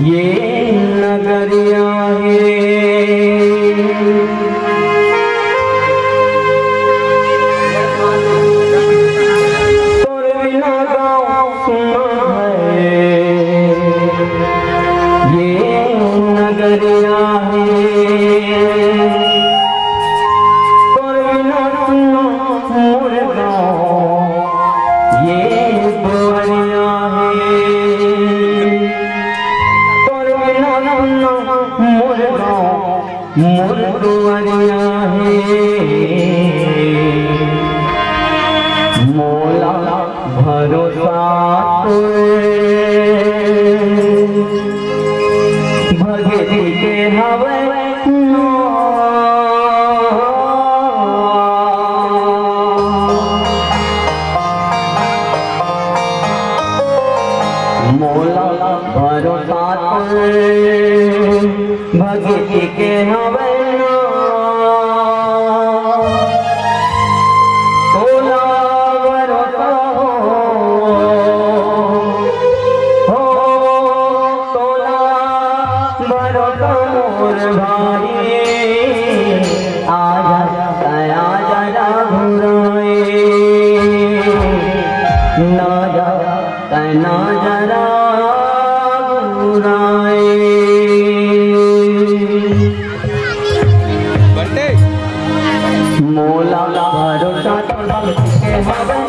ये नगरिया है। तोरे बिना गाँव सुना है, ये नगरिया है। तोरे बिना सुना मोर गाँव, ये दुआरिया है। तोरे बिना सुना मोर गाँव, मोर दुआरिया है। मोला भरोसा भगती के हवे मोला भरोसा भगती के हवे मोर भाई आजा आजा घुराए ना जा तना जरा घुराए। मोला भरोसा के हवे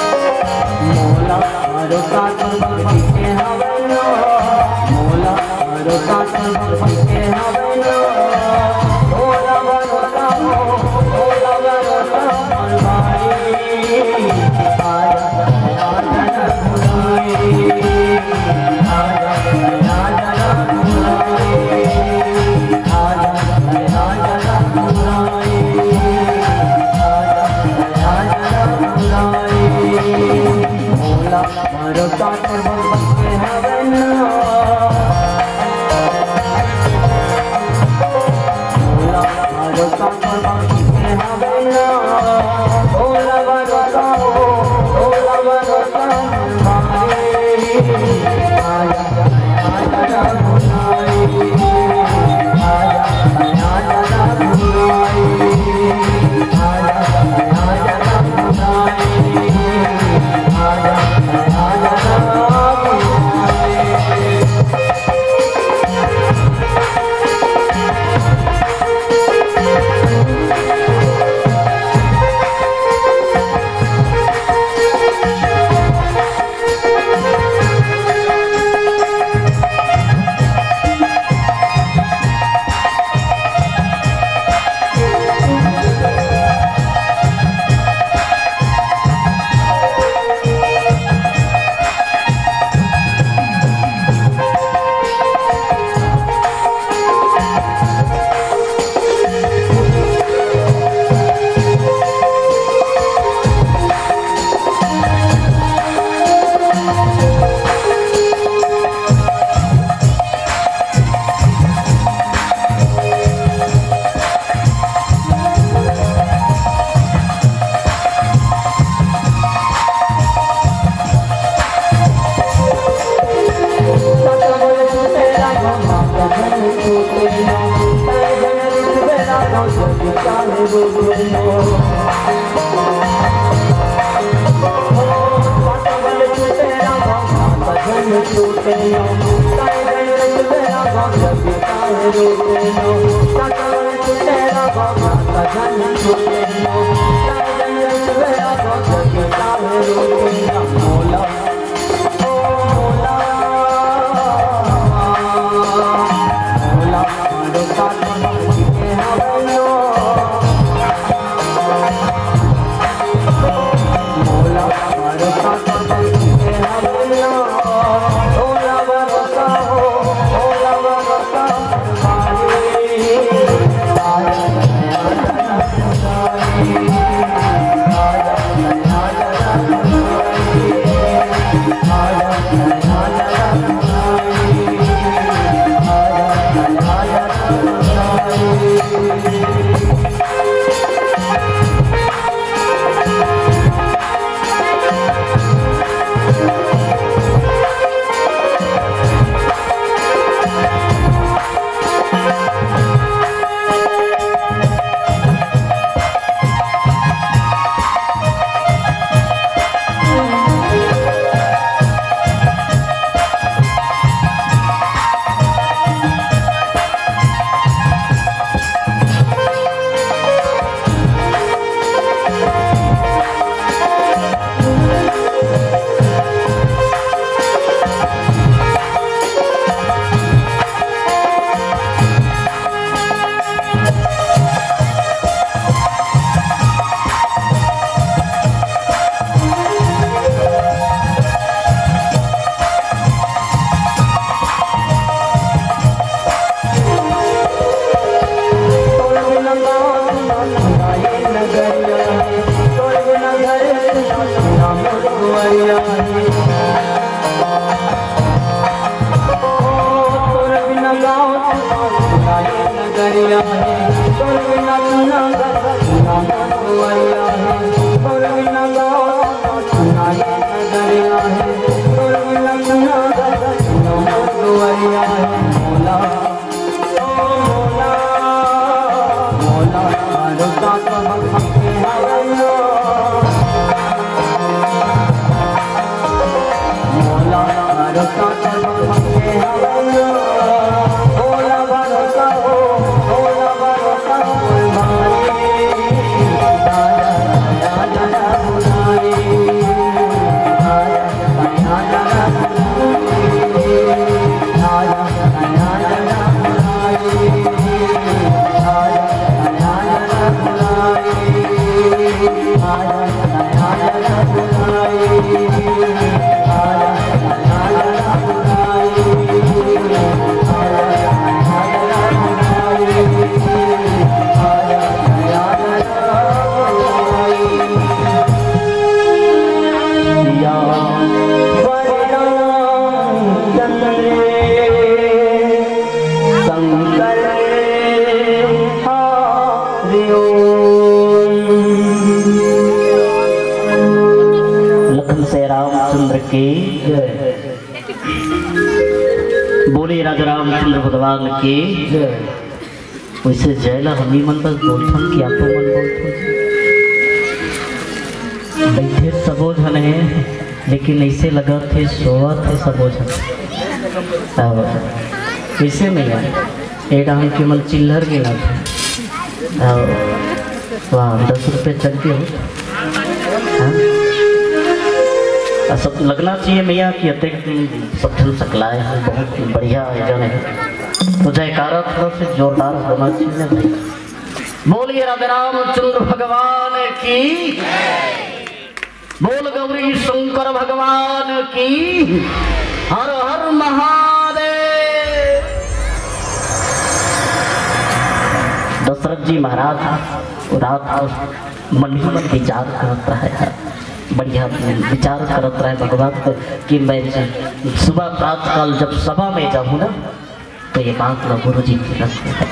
मोला भरोसा के हवे मोला भरोसा के हवे मोला भरोसा मोला भरोसा भाई आजा आजा घुराए आजा आजा घुराए आजा आजा घुराए आजा आजा घुराए। मोला भरोसा के हवे मोला भरोसा के हवे मोला भरोसा मोला भरोसा भाई आजा आजा घुराए आजा आजा घुराए आजा आजा घुराए आजा Bye. बोले राजा रामचंद्र भगवान के वैसे जयला हमी मन बस बोलथन कि आपको मन बोलथन बैठे सबो जन है लेकिन ऐसे लगा थे सोआ थे सबो जन ऐसे नहीं है एक हम के मन चिल्लर गिना थे वाह 10 रुपये चल के हो सब लगना चाहिए मैया कि अतिरिक्त सब जन सकलाए हैं बहुत बढ़िया आयोजन है तो जयकारा थोड़ा से जोरदार होना चाहिए भाई। बोलिए राधे रामचंद्र भगवान की, बोल गौरी शंकर भगवान की, हर हर महादेव। दशरथ जी महाराज रात मन ही मन विचार करता है, बढ़िया विचार करता है भगवान को कि मैं सुबह प्रातः काल जब सभा में जाऊँ ना तो ये बात ना गुरु जी की रखते हैं।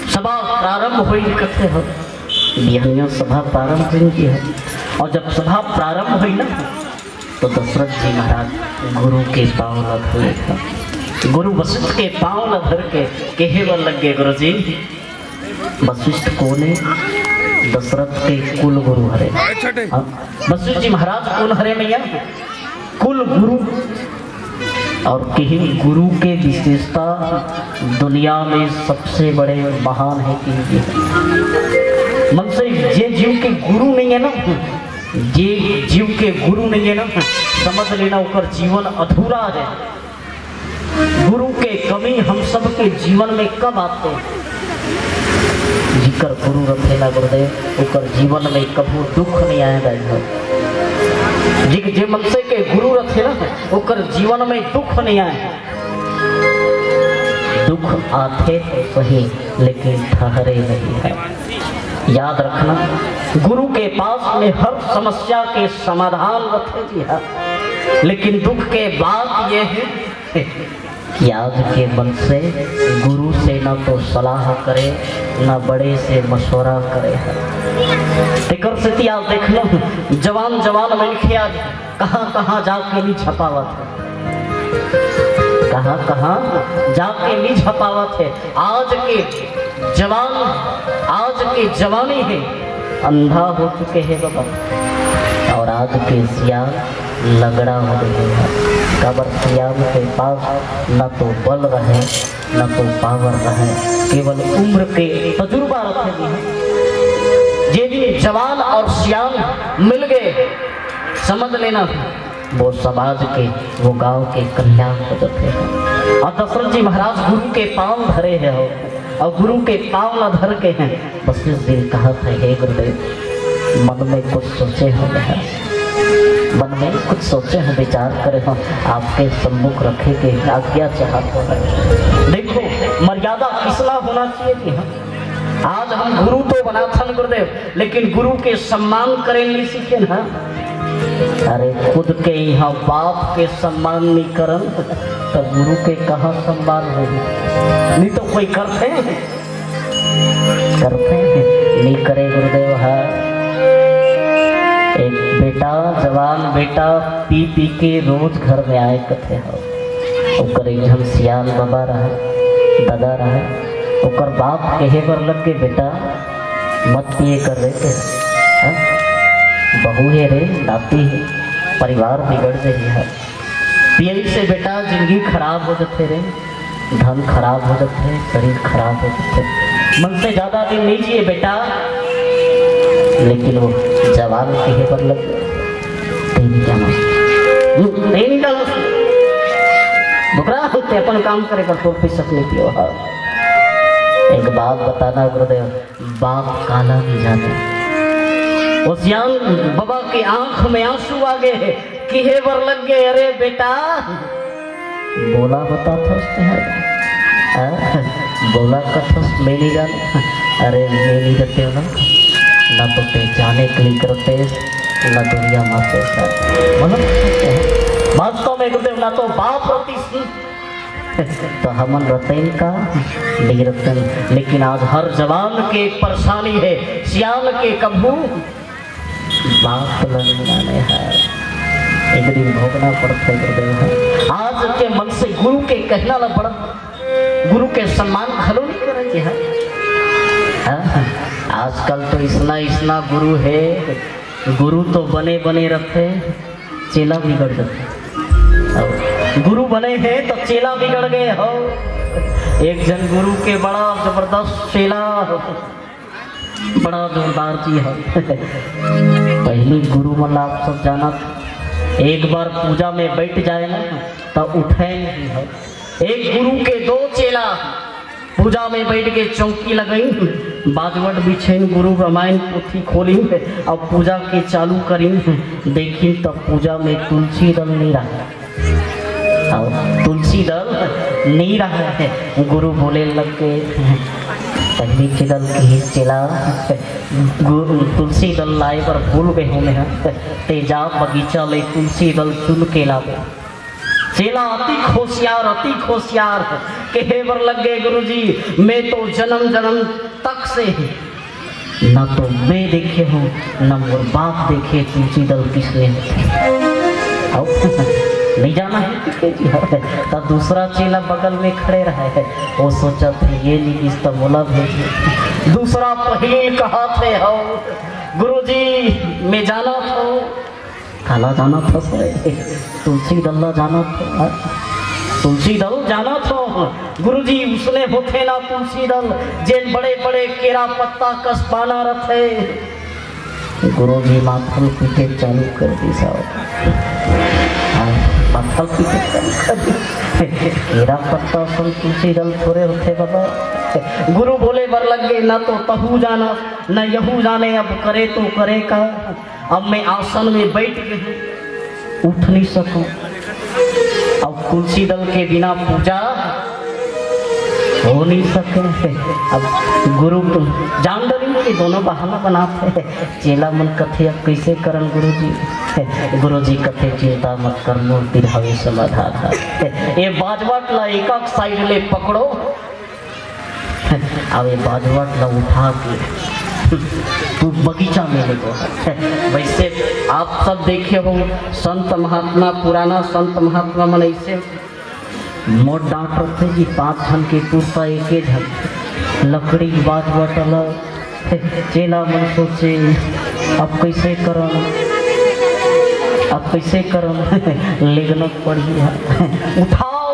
सभा प्रारंभ हुई करते हो बिहानियों सभा प्रारंभ हुई है और जब सभा प्रारंभ हुई ना तो दशरथ जी महाराज गुरु के पाँव न धोए था। गुरु वशिष्ठ के पाँव न धर के कहे वर लग गए गुरु जी वशिष्ठ कौन है? दशरथ के कुल गुरु हरे। वशिष्ठ जी महाराज कौन हरे मैया? कुल गुरु। और कहीं गुरु के विशेषता दुनिया में सबसे बड़े महान है कि मन से जे जीव के गुरु नहीं है ना, जे जीव के गुरु नहीं है ना समझ लेना उकर जीवन अधूरा है। गुरु के कमी हम सब के जीवन में कब आते हैं? जिकर गुरु रखे ना गुरुदेव उकर जीवन में कभी दुख नहीं आएगा। जे मनसे के गुरु रखे ना उकर जीवन में दुख नहीं आए। दुख आते तो सही लेकिन ठहरे नहीं है। याद रखना गुरु के पास में हर समस्या के समाधान रखे जी है, लेकिन दुख के बाद ये है कि आज के मन से गुरु से न तो सलाह करे न बड़े से मशवरा करे। तेकर से आप देख लो जवान जवान मिलके आज कहाँ कहाँ जाके नहीं छपावत है, कहाँ कहाँ जाके नहीं छपावत है। आज के जवानी है अंधा हो चुके हैं बाबा, और आज के सियाल लगड़ा हो रहे हैं। कबर सियाल के पास न तो बल रहे न तो पावर रहे, केवल उम्र के तजुर्बा रखे हैं। जे भी जवान और सियाल मिल गए समझ लेना वो समाज के वो गांव के कल्याण बदलते हैं। और दशरथ जी महाराज गुरु के पांव धरे हैं और गुरु के पांव न धर के हैं। बस इस दिन कहा था हे गुरुदेव मन में कुछ सोचे हो, मन में कुछ सोचे हो, विचार करे हो, आपके सम्मुख रखे के आज्ञा चाहते हैं। देखो मर्यादा किसला होना चाहिए कि आज हम गुरु तो बनाथन गुरुदेव लेकिन गुरु के सम्मान करें नहीं सीखे ना। अरे खुद के यहाँ बाप के सम्मान नहीं करन तो गुरु के कहाँ सम्मान होगी? नहीं तो कोई करते नहीं करे गुरुदेव। है एक बेटा जवान बेटा पी पी के रोज घर में आए कथे हो, हम सियाल बाबा रहे दादा रहे, ओकर बाप कहे पर लग के बेटा मत पिए कर रहे थे, बहू है रे नाती है परिवार बिगड़ रही है, पिए से बेटा जिंदगी खराब हो जाते रे, धन खराब हो जाते, शरीर खराब हो जाते, मन से ज्यादा दिन नहीं जिए बेटा। लेकिन वो जवान कहे पर लग अपन काम करे पर तो पैसा नहीं पियो। एक बात बताना गुरुदेव, बाप काला नहीं जाता। उस बाबा की आंख में आंसू आ गए कि हे बर लग गए। अरे बेटा बोला बता बोला कथस मैं नहीं जाना। अरे मैं नहीं करते हो ना तो ते जाने के लिए करते ना दुनिया माते मतलब वास्तव में गुरुदेव ना तो बाप रती तो हमन रतन का नहीं रतन। लेकिन आज हर जवान के एक परेशानी है, सियाल के कभू बाप लगाने है, एक दिन भोगना पड़ता है गुरुदेव। आज के मन से गुरु के कहना ला पड़ा, गुरु के सम्मान खलो नहीं करेंगे है। आजकल तो इतना गुरु है, गुरु तो बने बने रखे चेला बिगड़ जाते। गुरु बने हैं तो चेला बिगड़ गए हो। एक जन गुरु के बड़ा जबरदस्त चेला बड़ा जोरदार जी है। पहली गुरु मतलब आप सब जाना, एक बार पूजा में बैठ जाए ना तो उठे नहीं है। एक गुरु के दो चेला पूजा में बैठ के चौकी लगाई, बाजवट बिछे, गुरु रामायण पोथी खोली और पूजा के चालू करी। देखी तब पूजा में तुलसी दल नहीं रहा और तुलसी दल नहीं रहा है। गुरु बोले लग के पहली दल की चेला तुलसी दल लाए पर भूल गए होने तेजा बगीचा ले तुलसी दल चुन के लावे। चेला अति होशियार के बर लग गए गुरुजी, मैं तो जन्म जन्म तक से न तो मैं देखे हूँ न मोर बाप देखे तुलसी दल किसने नहीं जाना है। तो दूसरा चेला बगल में खड़े रहे है, वो सोचा थे ये नहीं इस तो मोला भेजे। दूसरा पहले कहा थे हो गुरुजी मैं जाना था काला जाना था तुलसी दल्ला जाना था, तुलसी दल जाना था गुरुजी। उसने होते ना तुलसी दल जेल बड़े बड़े केरा पत्ता कस पाना रखे। गुरुजी माथल पीटे चालू कर दी माथल पीटे चालू कर दी। केरा पत्ता सुन तुलसी दल थोड़े होते बाबा। गुरु बोले बर लग गए ना तो तहू जाना न यहू जाने, अब करे तो करे का। अब मैं आसन में बैठ गई उठ नहीं सकूं, अब तुलसी दल के बिना पूजा हो नहीं सके। अब गुरु जान डरी कि दोनों बहाना बनाते हैं। चेला मन कथे अब कैसे करन गुरुजी कथे चिंता मत कर मूर्ति हवे समाधान है। ये बाजवट ला एक साइड ले पकड़ो, अब ये बाजवट ला उठा के तू बगीचा में ले गो। वैसे आप सब देखे हो संत महात्मा, पुराना संत महात्मा मन ऐसे मोट डांट रखते जी 5 जन के कुर्ता एक झन लकड़ी बात बटल। चेला मन सोचे अब कैसे करम लेगन पड़ी है। उठाओ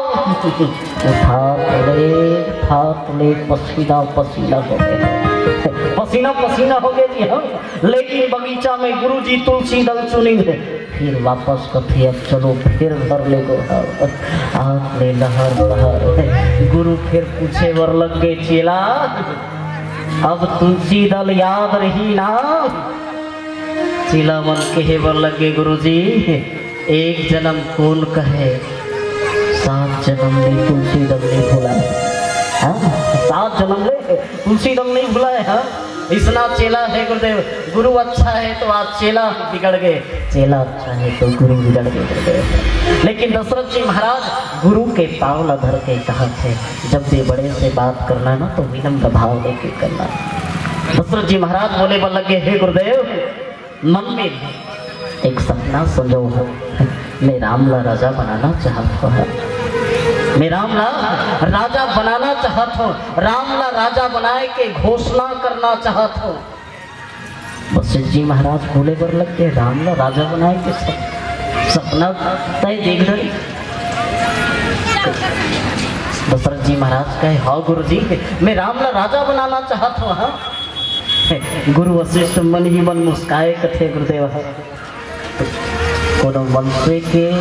पसीना पसीना हो गए जी हम। लेकिन बगीचा में गुरुजी तुलसी दल चुनी है। फिर वापस कथे अब चलो फिर घर ले गो हाथ ले लहर। गुरु फिर पूछे वर लग गए चेला अब तुलसी दल याद रही ना। चेला मन कहे वर लग गए गुरुजी एक जन्म कौन कहे 7 जन्म में तुलसी दल नहीं भुलाए। 7 जन्म ले तुलसी दल नहीं भुलाए। हाँ इतना चेला है गुरुदेव। गुरु अच्छा है तो आज चेला बिगड़ गए, चेला अच्छा है तो गुरु बिगड़ गए। लेकिन दशरथ जी महाराज गुरु के पाँव न धर के कहा थे जब भी बड़े से बात करना ना तो विनम्र भाव लेके करना। दशरथ जी महाराज बोले बल लगे हे गुरुदेव मन में एक सपना समझो हो, मैं रामला राजा बनाना चाहता हूँ। मैं रामला राजा बनाना चाहत हूँ, रामला राजा बनाए के घोषणा करना चाहत हूँ। वशिष्ठ जी महाराज बोले बर लग के रामला राजा बनाए के सपना तय देख रही। दशरथ जी महाराज कहे हाँ गुरु जी मैं रामला राजा बनाना चाहत हूँ। हाँ गुरु वशिष्ठ मन ही मन मुस्काए कथे गुरुदेव कोनो वंशे के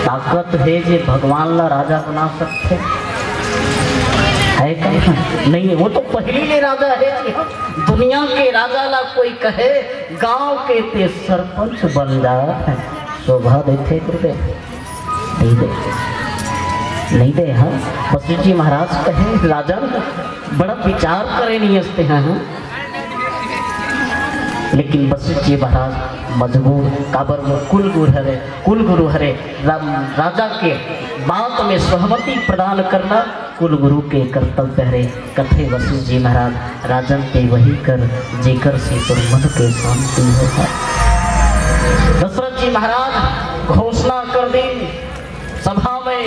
ताकत है जे भगवान ला राजा बना सकते है क्या? नहीं वो तो पहली ले राजा है जी। दुनिया के राजा ला कोई कहे गांव के ते सरपंच बन जा शोभा देते गुरुदेव? नहीं दे, नहीं दे। हाँ, वशिष्ठ जी महाराज कहे राजन बड़ा विचार करे नहीं हंसते हैं। हाँ? लेकिन वशिष्ठ जी महाराज मजबूर काबर में कुल गुरु हरे राजा के बात में सहमति प्रदान करना कुल गुरु के कर्तव्य हरे। कथे वशिष्ठ जी महाराज राजन के वही कर जेकर से मन के शांति होता। दशरथ जी महाराज घोषणा कर दी सभा में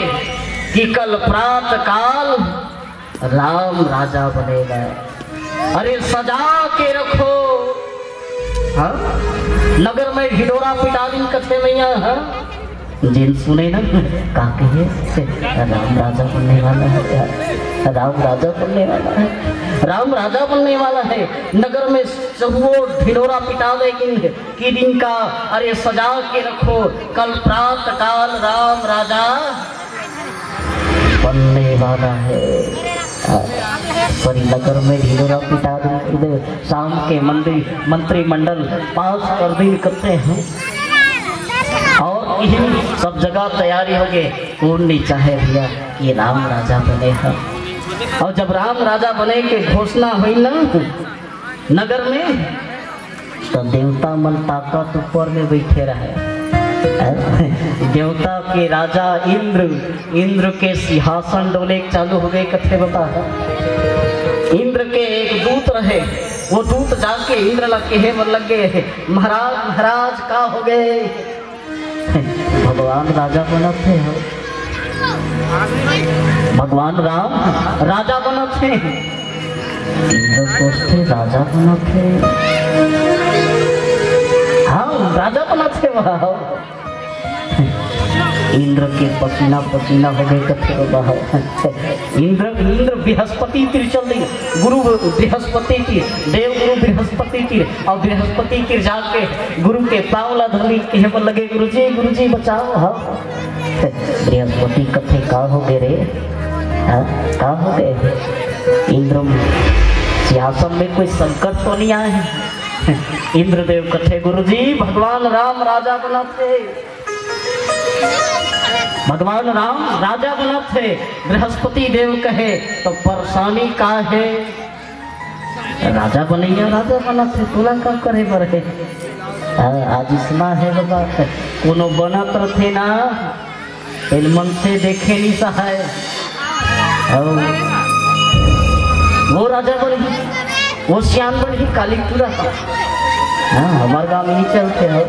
कि कल प्रातः काल राम राजा बनेगा। अरे सजा के रखो। हाँ? नगर में ढिढोरा पिटा दिन कथे मैया। हाँ? जिन सुने ना का कहे राम राजा बनने वाला है, राम राजा बनने वाला है, राम राजा बनने वाला है। नगर में वो ढिढोरा पिटा देंगे कि दिन का अरे सजा के रखो कल प्रातः काल राम राजा बनने वाला है। सॉरी, नगर में ढिढोरा पिटा देंगे। शाम के मंत्रिमंडल पास कर दिन करते हैं और यही सब जगह तैयारी हो गई। कौन नहीं चाहे भैया कि राम राजा बने हैं। और जब राम राजा बने के घोषणा हुई ना नगर में, तो देवता मन ताकत ऊपर में बैठे रहे। देवता के राजा इंद्र के सिंहासन डोले चालू हो गए। कथे बता इंद्र के एक दूत रहे, वो दूत जाके इंद्र लग गए महाराज महाराज का हो गए। भगवान राजा बनत थे, भगवान राम राजा बनत थे। इंद्र सोचते राजा बनत थे। हाँ, राजा बनत थे। वह इंद्र के पसीना पसीना हो गए। कथे इंद्र बृहस्पति तिर चल दी। गुरु बृहस्पति तिर, देव गुरु बृहस्पति तिर, और बृहस्पति तिर जाके गुरु के पावला धरी कहे पर लगे गुरु जी बचाओ। हाँ, बृहस्पति कथे का हो गए रे? हाँ, का हो गए? इंद्र सिंहासन में कोई संकट तो नहीं आए? इंद्रदेव कथे गुरु जी भगवान राम राजा बना थे, भगवान राम राजा बना थे। बृहस्पति देव कहे तो परेशानी का है? राजा बनैया राजा बना थे, तुला का करे बरहे। आज इतना है बाबा कोनो बनत रथे ना मन से देखे नहीं सहाय। वो राजा बनी, वो श्याम बनी काली पूरा। हाँ, हमारे गाँव में नहीं चलते हो।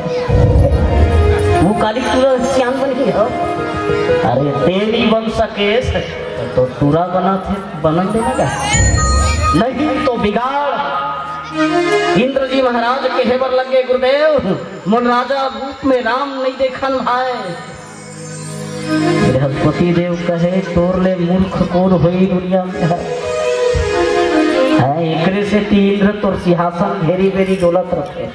वो काली पूरा श्याम बन गई हो। अरे तेरी बन सके तो तुरा बना थे, बनन देना का नहीं तो बिगाड़। इंद्र जी महाराज के हेबर लगे गुरुदेव मन राजा रूप में राम नहीं देखन भाई। बृहस्पति देव कहे तोर ले मूर्ख कौन हुई दुनिया में है। एकरे से इंद्र तोर सिंहासन घेरी बेरी डोलत रखे।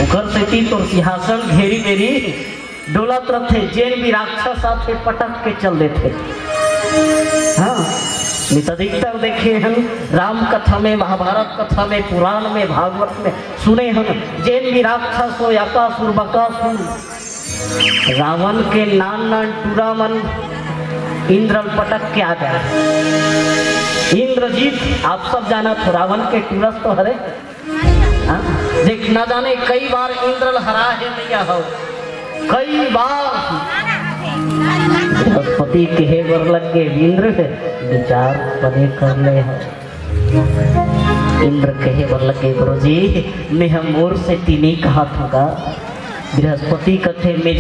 उकर से ती तोर सिंहासन घेरी बेरी डोलत रखे। जेन भी राक्षस आते पटक के चल देते। हाँ, अधिकतर देखे हम राम कथा में, महाभारत कथा में, पुराण में, भागवत में सुने हम। जेन भी राक्षस हो याकासुर बकासुर, रावण के नान टूरा मन इंद्र पटक के आ गया। इंद्रजीत आप सब जाना तो रावण के टूरस तो हरे। देख ना जाने कई बार इंद्र हरा है मैया हो, कई बार। बृहस्पति के बर लग गए इंद्र विचार बने कर ले हो। इंद्र कहे बर लगे गुरु जी मैं हम मोर से तीनी कहा था। बृहस्पति कथे में